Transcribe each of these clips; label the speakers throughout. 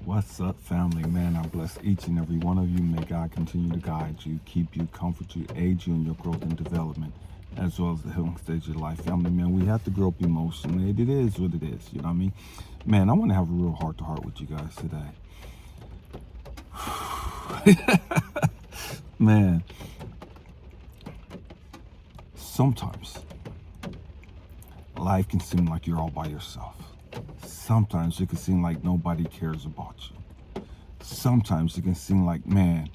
Speaker 1: What's up, family? Man, I bless each and every one of you. May God continue to guide you, keep you, comfort you, aid you in your growth and development, as well as the healing stage of life. Family, man, we have to grow up emotionally. It is what it is, you know what I mean? Man, I want to have a real heart-to-heart with you guys today. Man, sometimes life can seem like you're all by yourself. Sometimes it can seem like nobody cares about you. Sometimes it can seem like, man,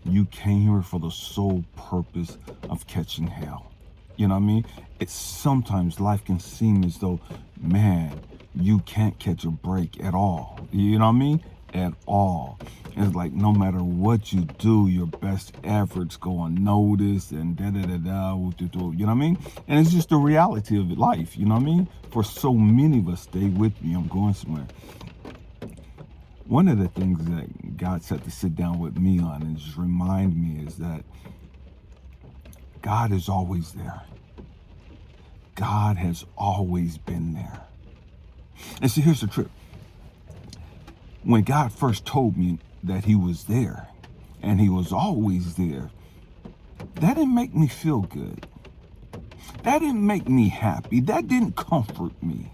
Speaker 1: you came here for the sole purpose of catching hell. You know what I mean? Sometimes life can seem as though, man, you can't catch a break at all. You know what I mean? At all. It's like no matter what you do, your best efforts go unnoticed and da-da-da-da, you know what I mean? And it's just the reality of life, you know what I mean? For so many of us, stay with me, I'm going somewhere. One of the things that God said to sit down with me on and just remind me is that God is always there. God has always been there. And see, here's the trick. When God first told me that he was there and he was always there, that didn't make me feel good. That didn't make me happy. That didn't comfort me.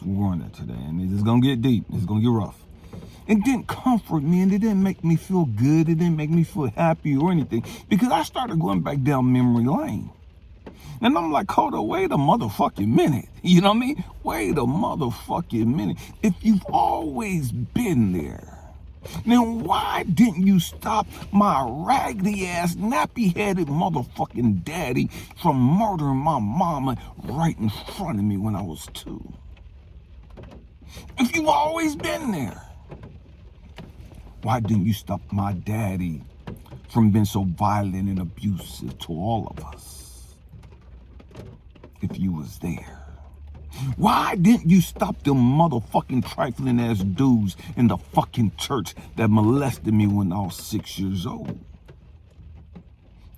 Speaker 1: We're on it today, and it's going to get deep. It's going to get rough. It didn't comfort me, and it didn't make me feel good. It didn't make me feel happy or anything, because I started going back down memory lane. And I'm like, hold on, wait a motherfucking minute. You know what I mean? Wait a motherfucking minute. If you've always been there, then why didn't you stop my raggedy ass, nappy-headed motherfucking daddy from murdering my mama right in front of me when I was 2? If you've always been there, why didn't you stop my daddy from being so violent and abusive to all of us? If you was there, why didn't you stop them motherfucking trifling ass dudes in the fucking church that molested me when I was 6 years old?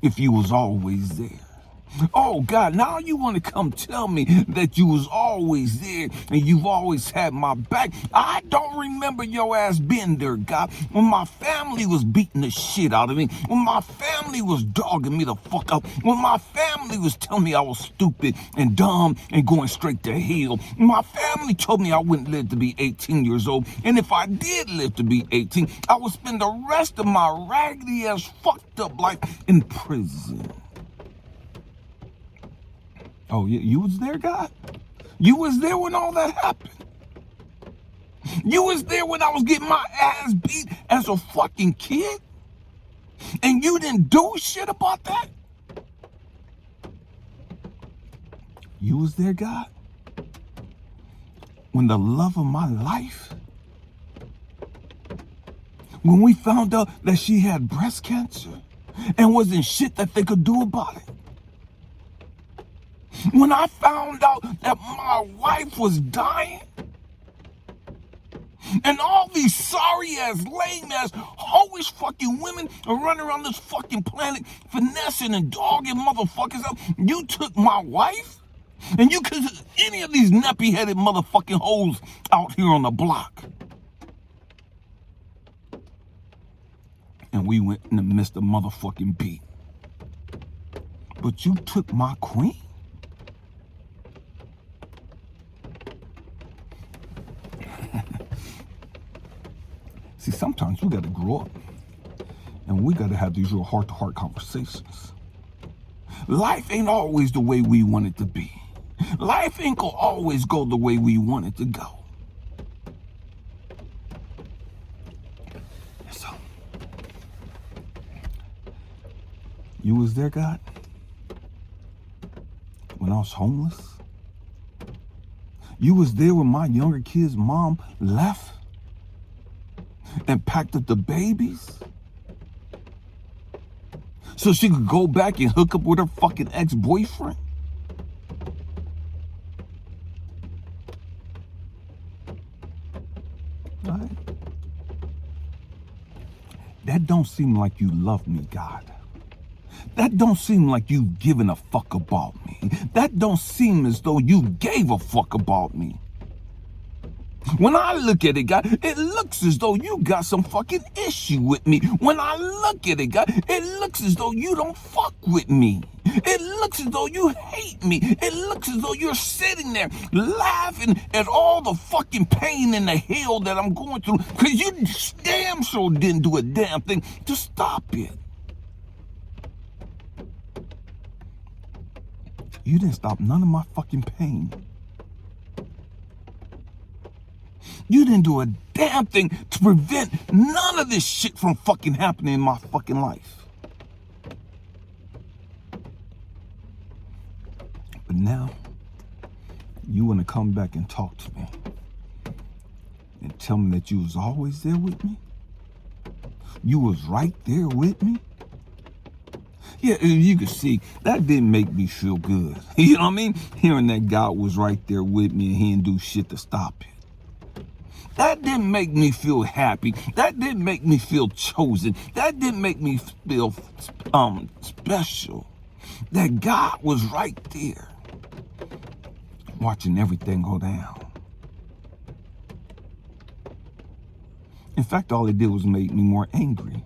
Speaker 1: If you was always there. Oh God, now you want to come tell me that you was always there and you've always had my back. I don't remember your ass being there, God. When my family was beating the shit out of me, when my family was dogging me the fuck up, when my family was telling me I was stupid and dumb and going straight to hell, my family told me I wouldn't live to be 18 years old, and if I did live to be 18, I would spend the rest of my raggedy ass fucked up life in prison. Oh, you was there, God? You was there when all that happened? You was there when I was getting my ass beat as a fucking kid? And you didn't do shit about that? You was there, God? When the love of my life, when we found out that she had breast cancer and wasn't shit that they could do about it? When I found out that my wife was dying, and all these sorry-ass, lame-ass, hoish fucking women are running around this fucking planet finessing and dogging motherfuckers up, you took my wife? And you could any of these nappy-headed motherfucking hoes out here on the block. And we went in the midst of motherfucking beat. But you took my queen? See, sometimes we got to grow up, and we got to have these real heart-to-heart conversations. Life ain't always the way we want it to be. Life ain't gonna always go the way we want it to go. So, you was there, God, when I was homeless? You was there when my younger kid's mom left and packed up the babies so she could go back and hook up with her fucking ex-boyfriend? Right? That don't seem like you love me, God. That don't seem like you've given a fuck about me. That don't seem as though you gave a fuck about me. When I look at it, God, it looks as though you got some fucking issue with me. When I look at it, God, it looks as though you don't fuck with me. It looks as though you hate me. It looks as though you're sitting there laughing at all the fucking pain and the hell that I'm going through because you damn sure didn't do a damn thing to stop it. You didn't stop none of my fucking pain. You didn't do a damn thing to prevent none of this shit from fucking happening in my fucking life. But now, you want to come back and talk to me and tell me that you was always there with me? You was right there with me? Yeah, you can see, that didn't make me feel good. You know what I mean? Hearing that God was right there with me and he didn't do shit to stop it. That didn't make me feel happy. That didn't make me feel chosen. That didn't make me feel special. That God was right there, watching everything go down. In fact, all it did was make me more angry.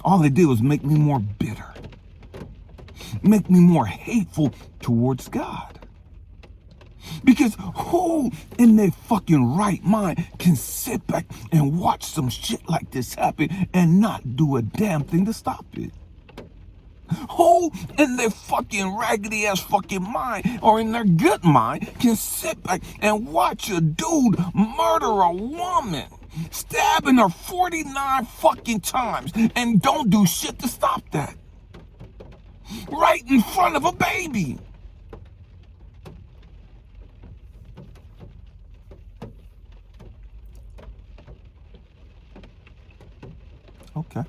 Speaker 1: All it did was make me more bitter. Make me more hateful towards God. Because who in their fucking right mind can sit back and watch some shit like this happen and not do a damn thing to stop it? Who in their fucking raggedy ass fucking mind or in their good mind can sit back and watch a dude murder a woman, stabbing her 49 fucking times and don't do shit to stop that? Right in front of a baby. Okay.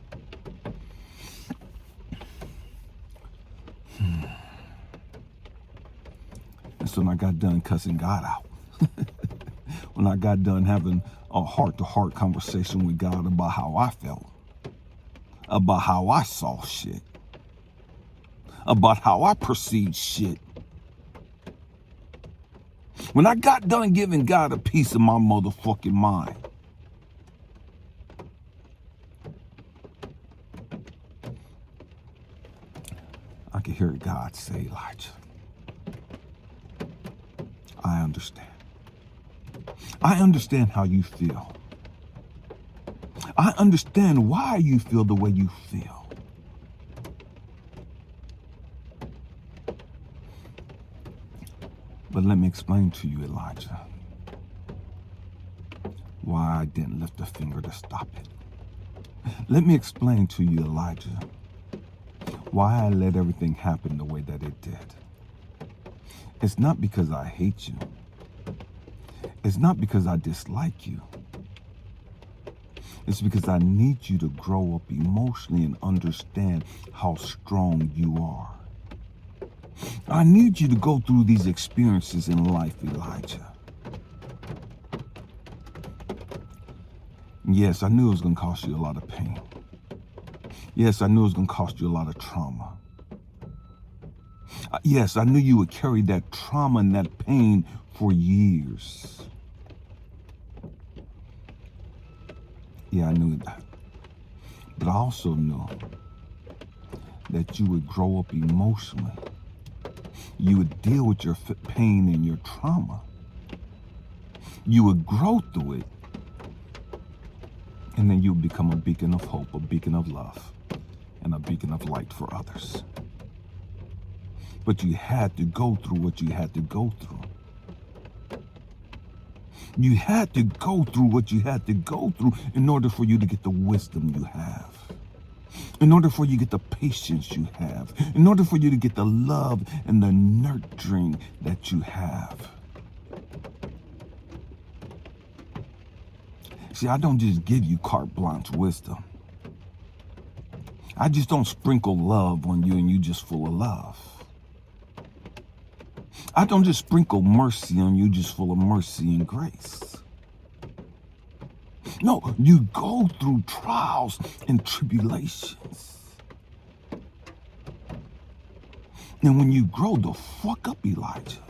Speaker 1: And so when I got done cussing God out, when I got done having a heart-to-heart conversation with God about how I felt, about how I saw shit, about how I perceived shit, when I got done giving God a piece of my motherfucking mind, I could hear God say, Elijah, I understand. I understand how you feel. I understand why you feel the way you feel. But let me explain to you, Elijah, why I didn't lift a finger to stop it. Let me explain to you, Elijah, why I let everything happen the way that it did. It's not because I hate you. It's not because I dislike you. It's because I need you to grow up emotionally and understand how strong you are. I need you to go through these experiences in life, Elijah. Yes, I knew it was going to cost you a lot of pain. Yes, I knew it was going to cost you a lot of trauma. Yes, I knew you would carry that trauma and that pain for years. Yeah, I knew that. But I also knew that you would grow up emotionally. You would deal with your pain and your trauma. You would grow through it. And then you would become a beacon of hope, a beacon of love, and a beacon of light for others. But you had to go through what you had to go through. You had to go through what you had to go through in order for you to get the wisdom you have. In order for you to get the patience you have. In order for you to get the love and the nurturing that you have. See, I don't just give you carte blanche wisdom. I just don't sprinkle love on you and you just full of love. I don't just sprinkle mercy on you just full of mercy and grace. No, you go through trials and tribulations. And when you grow the fuck up, Elijah,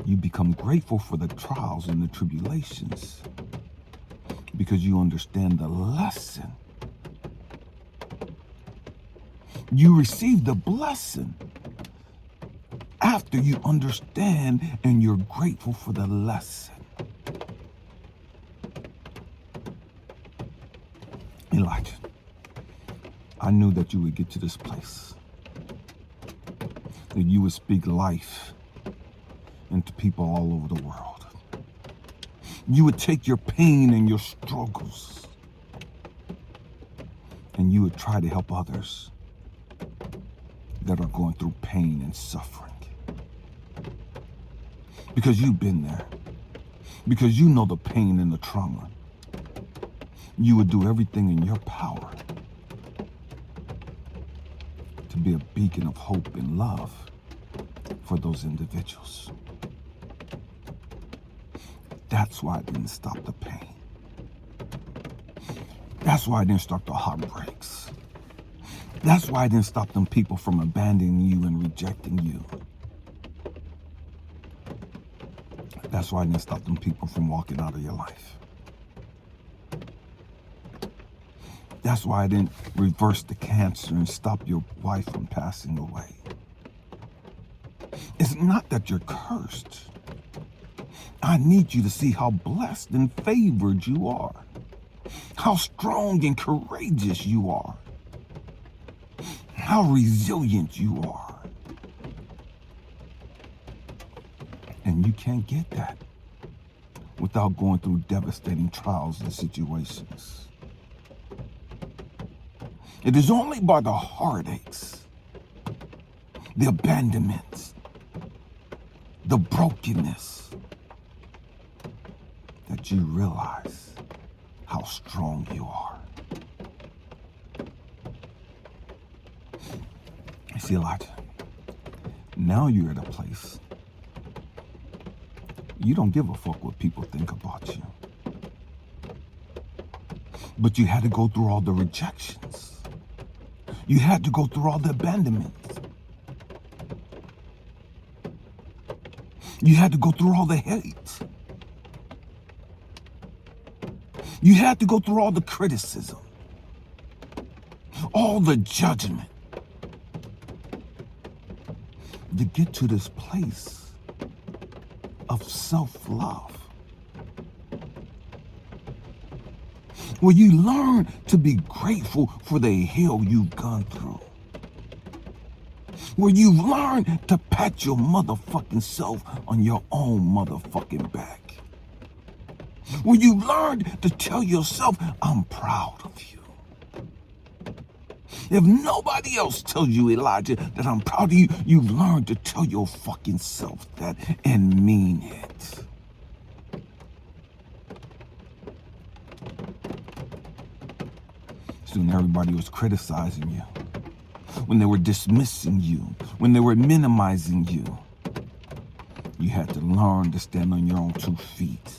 Speaker 1: you become grateful for the trials and the tribulations because you understand the lesson. You receive the blessing after you understand and you're grateful for the lesson. Elijah, I knew that you would get to this place, that you would speak life into people all over the world. You would take your pain and your struggles and you would try to help others that are going through pain and suffering. Because you've been there. Because you know the pain and the trauma. You would do everything in your power to be a beacon of hope and love for those individuals. That's why I didn't stop the pain. That's why I didn't stop the heartbreaks. That's why I didn't stop them people from abandoning you and rejecting you. That's why I didn't stop them people from walking out of your life. That's why I didn't reverse the cancer and stop your wife from passing away. It's not that you're cursed. I need you to see how blessed and favored you are. How strong and courageous you are. How resilient you are. And you can't get that without going through devastating trials and situations. It is only by the heartaches, the abandonments, the brokenness that you realize how strong you are. You see, Elijah, now you're at a place you don't give a fuck what people think about you. But you had to go through all the rejections. You had to go through all the abandonments. You had to go through all the hate. You had to go through all the criticism, all the judgment to get to this place of self-love, where you learn to be grateful for the hell you've gone through, where you learn to pat your motherfucking self on your own motherfucking back, where you learn to tell yourself, I'm proud of you. If nobody else tells you, Elijah, that I'm proud of you, you learn to tell your fucking self that and mean it. Soon everybody was criticizing you, when they were dismissing you, when they were minimizing you. You had to learn to stand on your own 2 feet,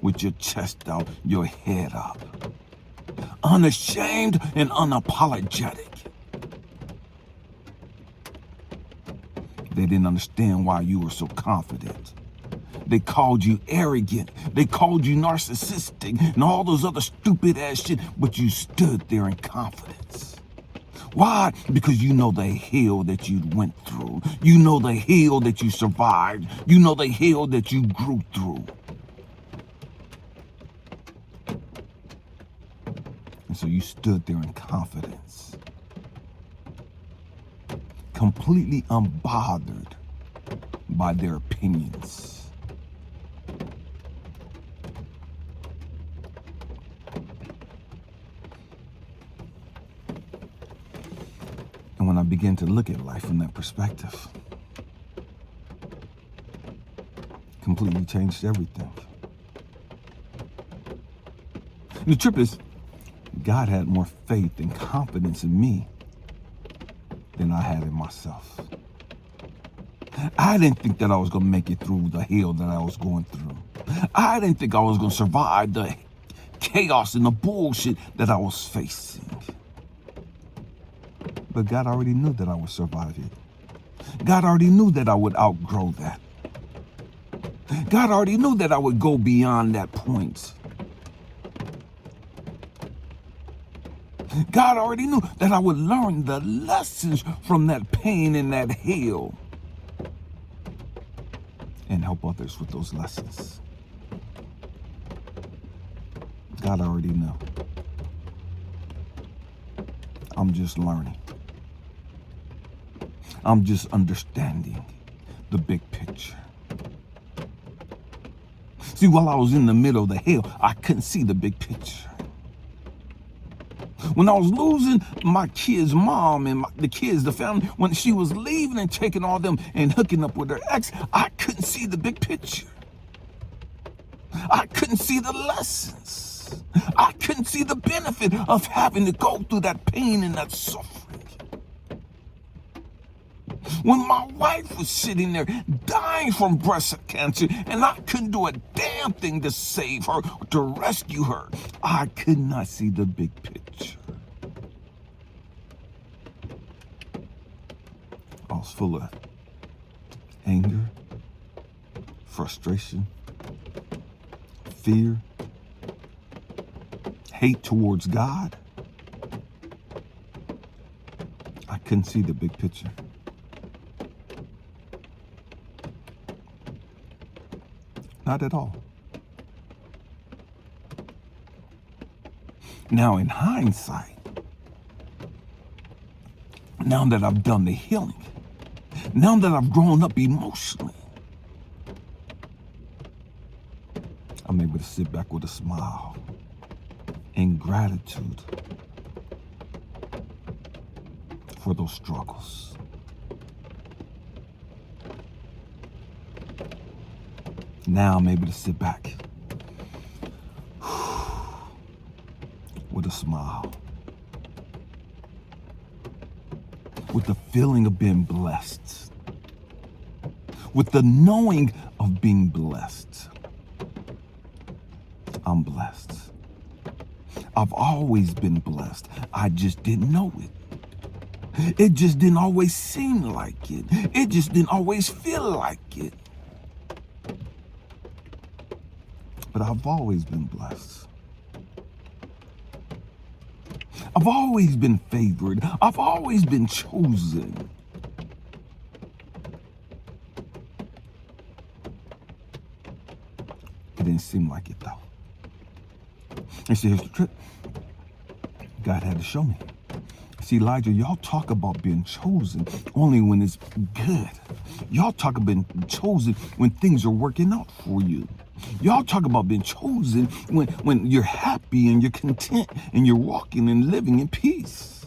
Speaker 1: with your chest out, your head up, unashamed and unapologetic. They didn't understand why you were so confident. They called you arrogant. They called you narcissistic and all those other stupid ass shit, but you stood there in confidence. Why? Because you know the hell that you went through. You know the hell that you survived. You know the hell that you grew through. And so you stood there in confidence, completely unbothered by their opinions. And when I began to look at life from that perspective, completely changed everything. And the trip is, God had more faith and confidence in me than I had in myself. I didn't think that I was going to make it through the hell that I was going through. I didn't think I was going to survive the chaos and the bullshit that I was facing. But God already knew that I would survive it. God already knew that I would outgrow that. God already knew that I would go beyond that point. God already knew that I would learn the lessons from that pain and that hell and help others with those lessons. God already knew. I'm just learning. I'm just understanding the big picture. See, while I was in the middle of the hell, I couldn't see the big picture. When I was losing my kids' mom and the kids, the family, when she was leaving and taking all them and hooking up with her ex, I couldn't see the big picture. I couldn't see the lessons. I couldn't see the benefit of having to go through that pain and that suffering. When my wife was sitting there dying from breast cancer and I couldn't do a damn thing to save her, to rescue her, I could not see the big picture. I was full of anger, frustration, fear, hate towards God. I couldn't see the big picture. Not at all. Now, in hindsight, now that I've done the healing, now that I've grown up emotionally, I'm able to sit back with a smile and gratitude for those struggles. Now I'm able to sit back with a smile, with the feeling of being blessed, with the knowing of being blessed. I'm blessed. I've always been blessed. I just didn't know it. It just didn't always seem like it. It just didn't always feel like it. But I've always been blessed. I've always been favored. I've always been chosen. It didn't seem like it though. And see, here's the trick. God had to show me. See, Elijah, y'all talk about being chosen only when it's good. Y'all talk about being chosen when things are working out for you. Y'all talk about being chosen when you're happy and you're content and you're walking and living in peace.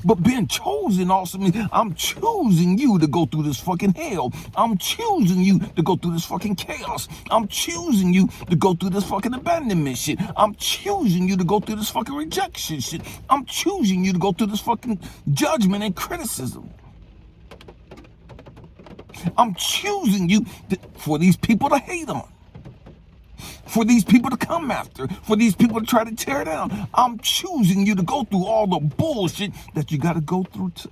Speaker 1: But being chosen also means I'm choosing you to go through this fucking hell. I'm choosing you to go through this fucking chaos. I'm choosing you to go through this fucking abandonment shit. I'm choosing you to go through this fucking rejection shit. I'm choosing you to go through this fucking judgment and criticism. I'm choosing you for these people to hate on, for these people to come after, for these people to try to tear down. I'm choosing you to go through all the bullshit that you got to go through too.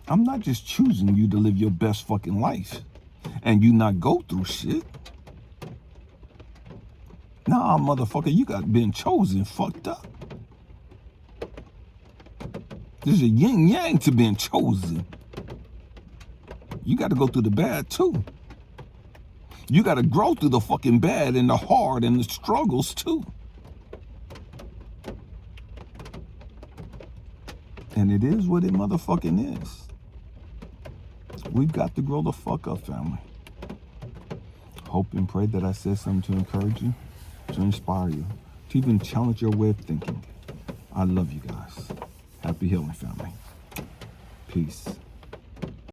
Speaker 1: I'm not just choosing you to live your best fucking life and you not go through shit. Nah, motherfucker, you got been chosen fucked up. There's a yin yang to being chosen. You got to go through the bad too. You got to grow through the fucking bad and the hard and the struggles too. And it is what it motherfucking is. We've got to grow the fuck up, family. Hope and pray that I said something to encourage you, to inspire you, to even challenge your way of thinking. I love you guys. Happy healing, family. Peace.